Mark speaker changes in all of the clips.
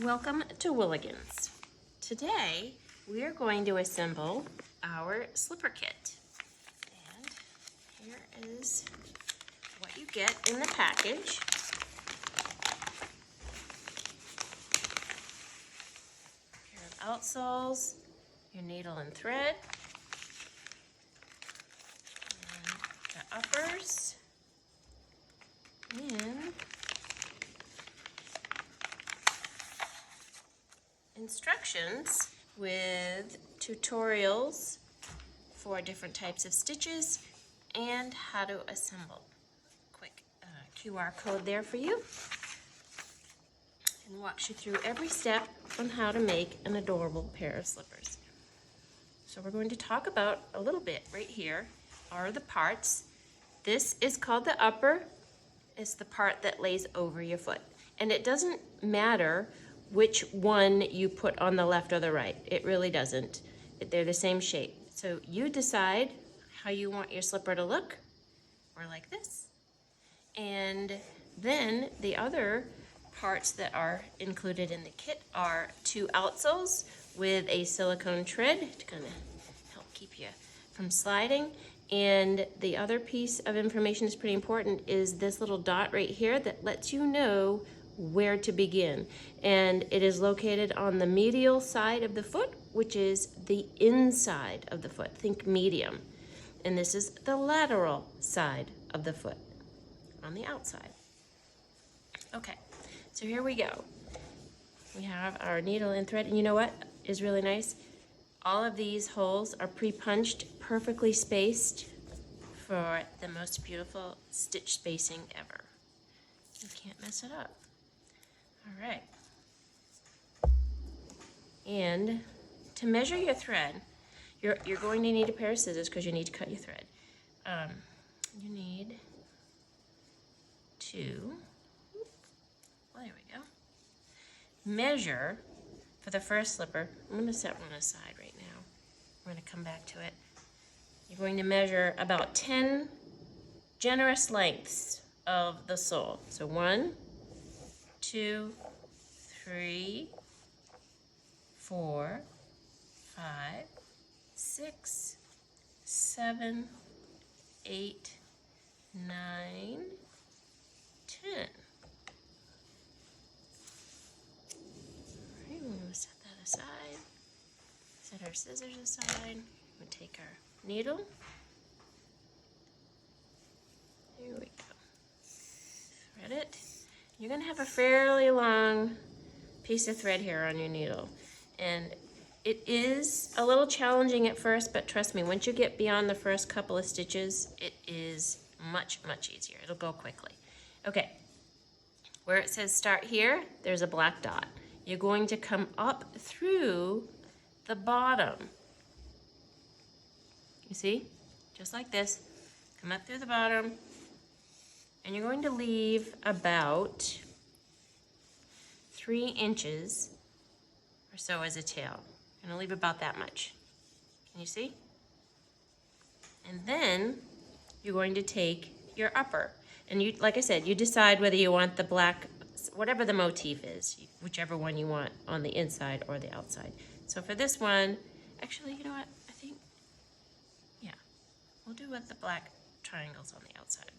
Speaker 1: Welcome to Woolligans. Today we are going to assemble our slipper kit. And here is what you get in the package. A pair of outsoles, your needle and thread, and the uppers, and instructions with tutorials for different types of stitches and how to assemble. Quick QR code there for you, and walks you through every step on how to make an adorable pair of slippers. So we're going to talk about a little bit right here are the parts. This is called the upper. It's the part that lays over your foot, and it doesn't matter which one you put on the left or the right. It really doesn't. They're the same shape. So you decide how you want your slipper to look, or like this. And then the other parts that are included in the kit are 2 outsoles with a silicone tread to kind of help keep you from sliding. And the other piece of information that's pretty important is this little dot right here that lets you know where to begin. And it is located on the medial side of the foot, which is the inside of the foot. Think medium. And this is the lateral side of the foot on the outside. Okay, so here we go. We have our needle and thread, and you know what is really nice? All of these holes are pre-punched, perfectly spaced for the most beautiful stitch spacing ever. You can't mess it up. All right. And to measure your thread, you're going to need a pair of scissors because you need to cut your thread. You need to, well, there we go. Measure for the first slipper. I'm going to set one aside right now. We're going to come back to it. You're going to measure about 10 generous lengths of the sole. So 1, 2, 3, 4, 5, 6, 7, 8, 9, 10. All right, we're going to set that aside. Set our scissors aside. We'll take our needle. Here we go. Thread it. You're going to have a fairly long piece of thread here on your needle, and it is a little challenging at first, but trust me, once you get beyond the first couple of stitches, it is much easier. It'll go quickly. Okay, where it says start here, there's a black dot. You're going to come up through the bottom. You see? Just like this. Come up through the bottom, and you're going to leave about 3 inches or so as a tail. I'm gonna leave about that much. Can you see? And then you're going to take your upper. And you, like I said, you decide whether you want the black, whatever the motif is, whichever one you want on the inside or the outside. So for this one, actually, you know what? I think, yeah, we'll do with the black triangles on the outside,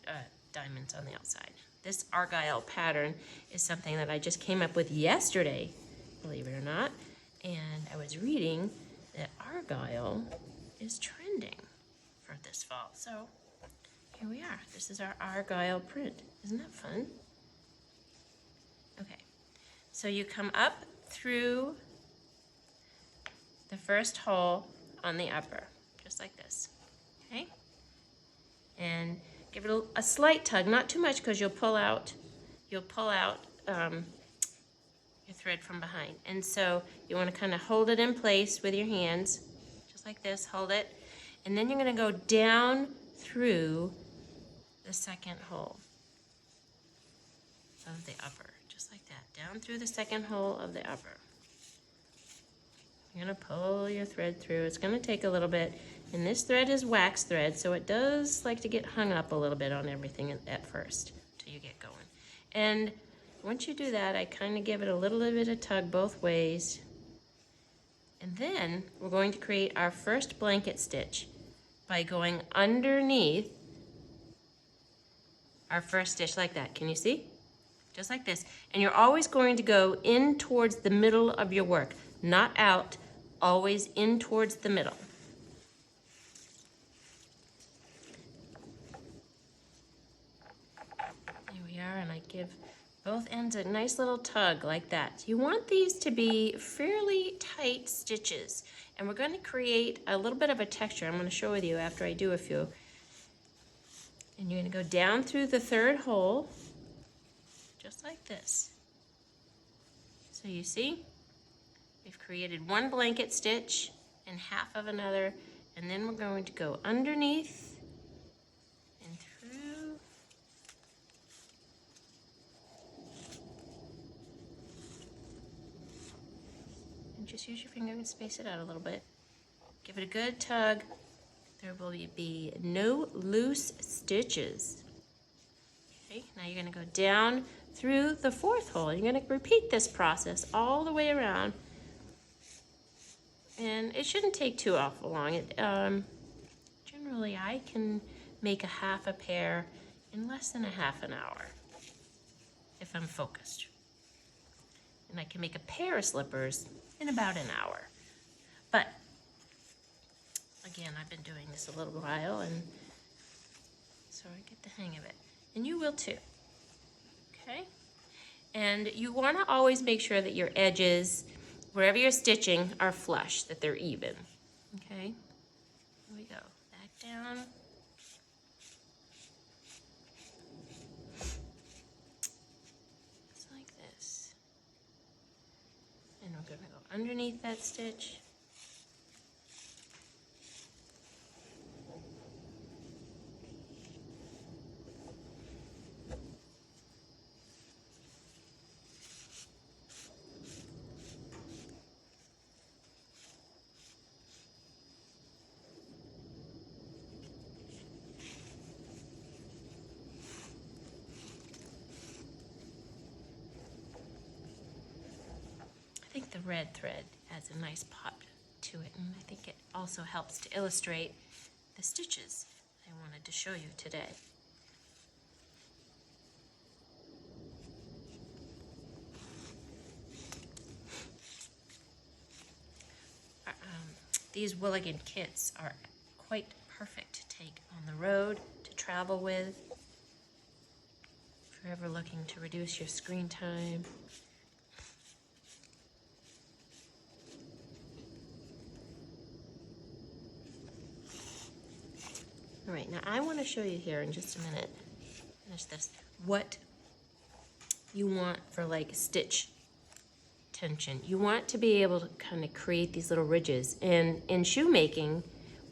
Speaker 1: diamonds on the outside. This argyle pattern is something that I just came up with yesterday, believe it or not. And I was reading that argyle is trending for this fall. So here we are. This is our argyle print. Isn't that fun? Okay, so you come up through the first hole on the upper, just like this, okay? And give it a slight tug, not too much, because you'll pull out your thread from behind. And so you want to kind of hold it in place with your hands, just like this, hold it. And then you're going to go down through the second hole of the upper, just like that, down through the second hole of the upper. You're going to pull your thread through. It's going to take a little bit. And this thread is wax thread, so it does like to get hung up a little bit on everything at first until you get going. And Once you do that, I kind of give it a little bit of tug both ways. And then we're going to create our first blanket stitch by going underneath our first stitch like that. Can you see? Just like this. And you're always going to go in towards the middle of your work, not out, always in towards the middle. There we are, and I give both ends a nice little tug like that. You want these to be fairly tight stitches, and we're going to create a little bit of a texture. I'm going to show with you after I do a few. And you're going to go down through the third hole, just like this. So you see, we've created one blanket stitch and half of another, and then we're going to go underneath and through. And just use your finger and space it out a little bit. Give it a good tug. There will be no loose stitches. Okay, now you're going to go down through the fourth hole. You're going to repeat this process all the way around. And it shouldn't take too awful long. Generally, I can make a half a pair in less than a half an hour if I'm focused. And I can make a pair of slippers in about an hour. But again, I've been doing this a little while, and so I get the hang of it. And you will too, okay? And you want to always make sure that your edges, wherever you're stitching, are flush, that they're even, okay? Here we go, back down. Just like this. And we're going to go underneath that stitch. I think the red thread adds a nice pop to it, and I think it also helps to illustrate the stitches I wanted to show you today. These Wooligan kits are quite perfect to take on the road, to travel with, if you're ever looking to reduce your screen time. All right, now I want to show you here in just a minute, finish this, what you want for like stitch tension. You want to be able to kind of create these little ridges. And in shoemaking,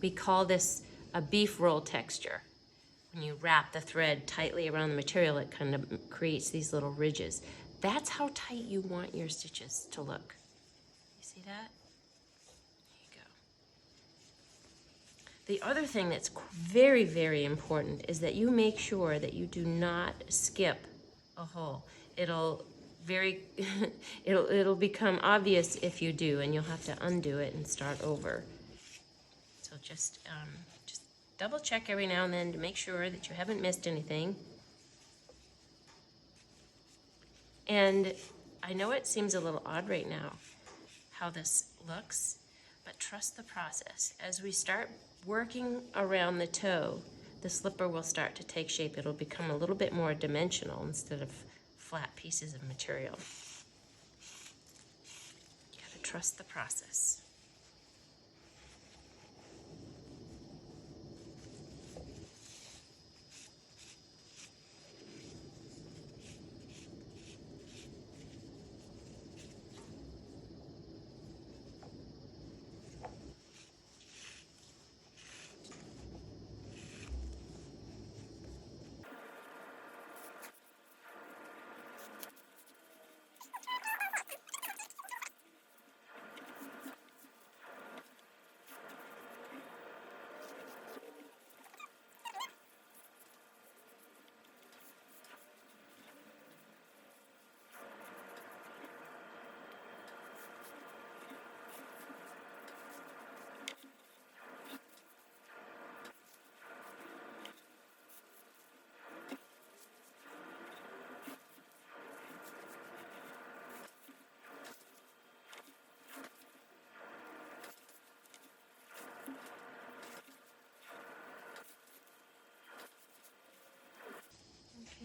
Speaker 1: we call this a beef roll texture. When you wrap the thread tightly around the material, it kind of creates these little ridges. That's how tight you want your stitches to look. You see that? The other thing that's very, very important is that you make sure that you do not skip a hole. It'll become obvious if you do, and you'll have to undo it and start over. So just double check every now and then to make sure that you haven't missed anything. And I know it seems a little odd right now how this looks, but trust the process. As we start working around the toe, the slipper will start to take shape. It'll become a little bit more dimensional instead of flat pieces of material. You gotta trust the process.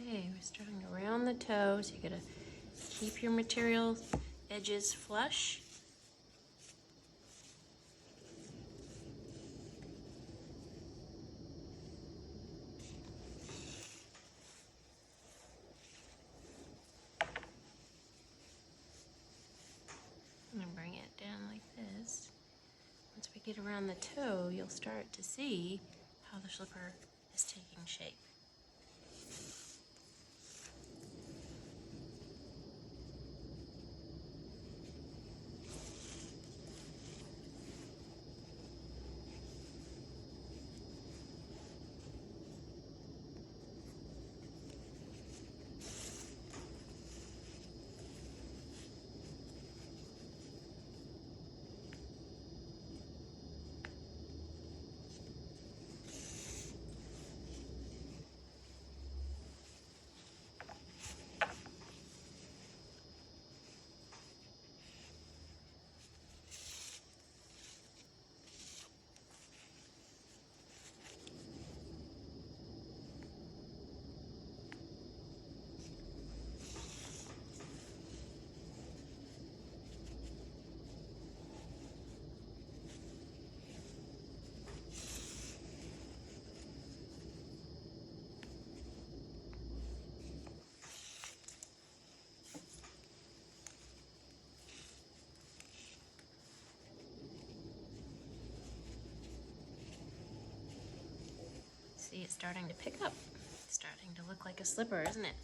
Speaker 1: Okay, we're starting around the toe, so you gotta keep your material edges flush. I'm gonna bring it down like this. Once we get around the toe, you'll start to see how the slipper is taking shape. See, it's starting to pick up. It's starting to look like a slipper, isn't it?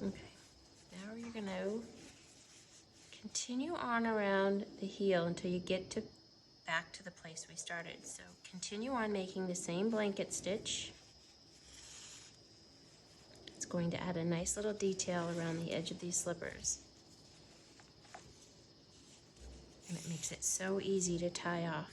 Speaker 1: Okay, now you're gonna continue on around the heel until you get to back to the place we started. So continue on making the same blanket stitch. It's going to add a nice little detail around the edge of these slippers. And it makes it so easy to tie off.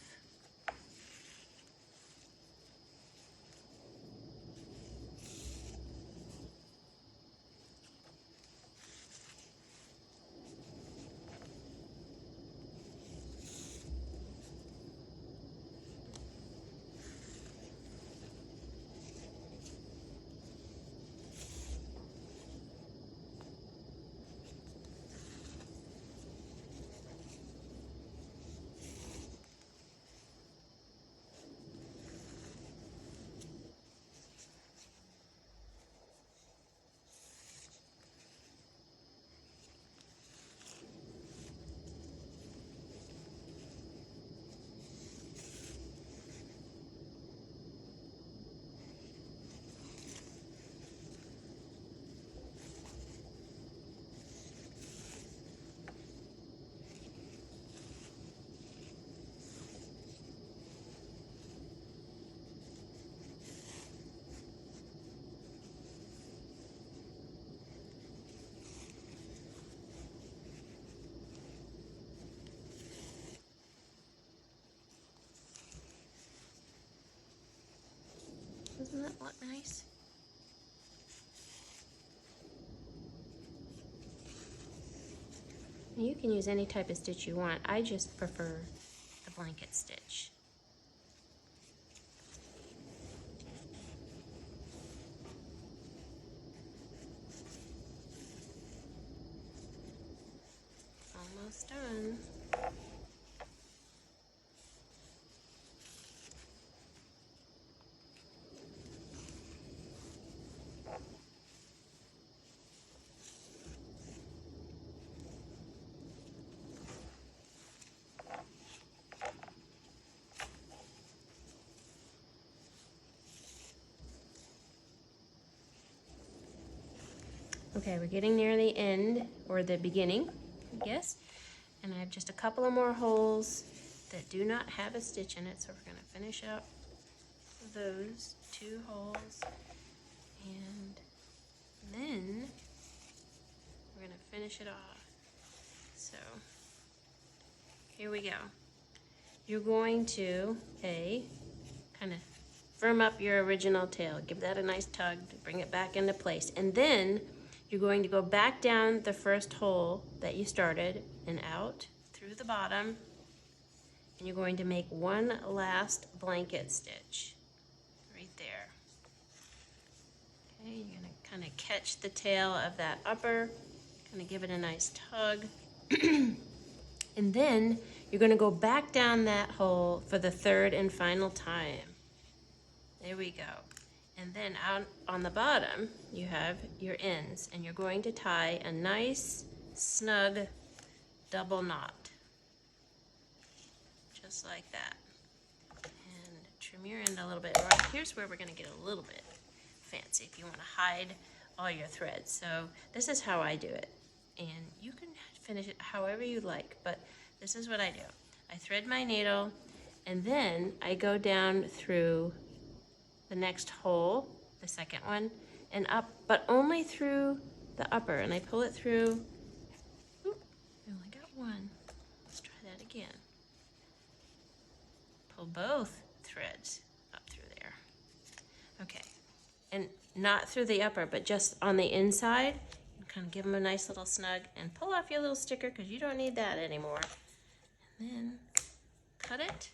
Speaker 1: Doesn't that look nice? You can use any type of stitch you want. I just prefer the blanket stitch. Almost done. Okay, we're getting near the end, or the beginning, I guess. And I have just a couple of more holes that do not have a stitch in it, so we're gonna finish up those 2 holes. And then we're gonna finish it off. So, here we go. You're going to, kind of firm up your original tail. Give that a nice tug to bring it back into place. And then you're going to go back down the first hole that you started and out through the bottom. And you're going to make one last blanket stitch right there. Okay, you're gonna kind of catch the tail of that upper, kind of give it a nice tug. And then you're gonna go back down that hole for the 3rd and final time. There we go. And then out on the bottom, you have your ends, and you're going to tie a nice, snug double knot. Just like that. And trim your end a little bit. Right, here's where we're gonna get a little bit fancy if you wanna hide all your threads. So this is how I do it. And you can finish it however you like, but this is what I do. I thread my needle, and then I go down through the next hole, the second one, and up, but only through the upper, and I pull it through. Oop, I only got one. Let's try that again. Pull both threads up through there. Okay, and not through the upper, but just on the inside. Kind of give them a nice little snug, and pull off your little sticker because you don't need that anymore. And then cut it,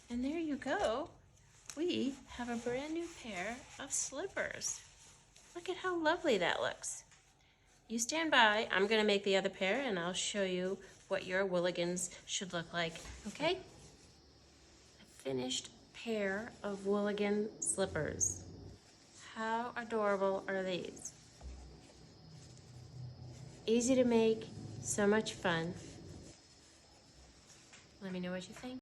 Speaker 1: and there you go. We have a brand new pair of slippers. Look at how lovely that looks. You stand by. I'm going to make the other pair, and I'll show you what your Wooligans should look like. Okay? A finished pair of Wooligan slippers. How adorable are these? Easy to make, so much fun. Let me know what you think.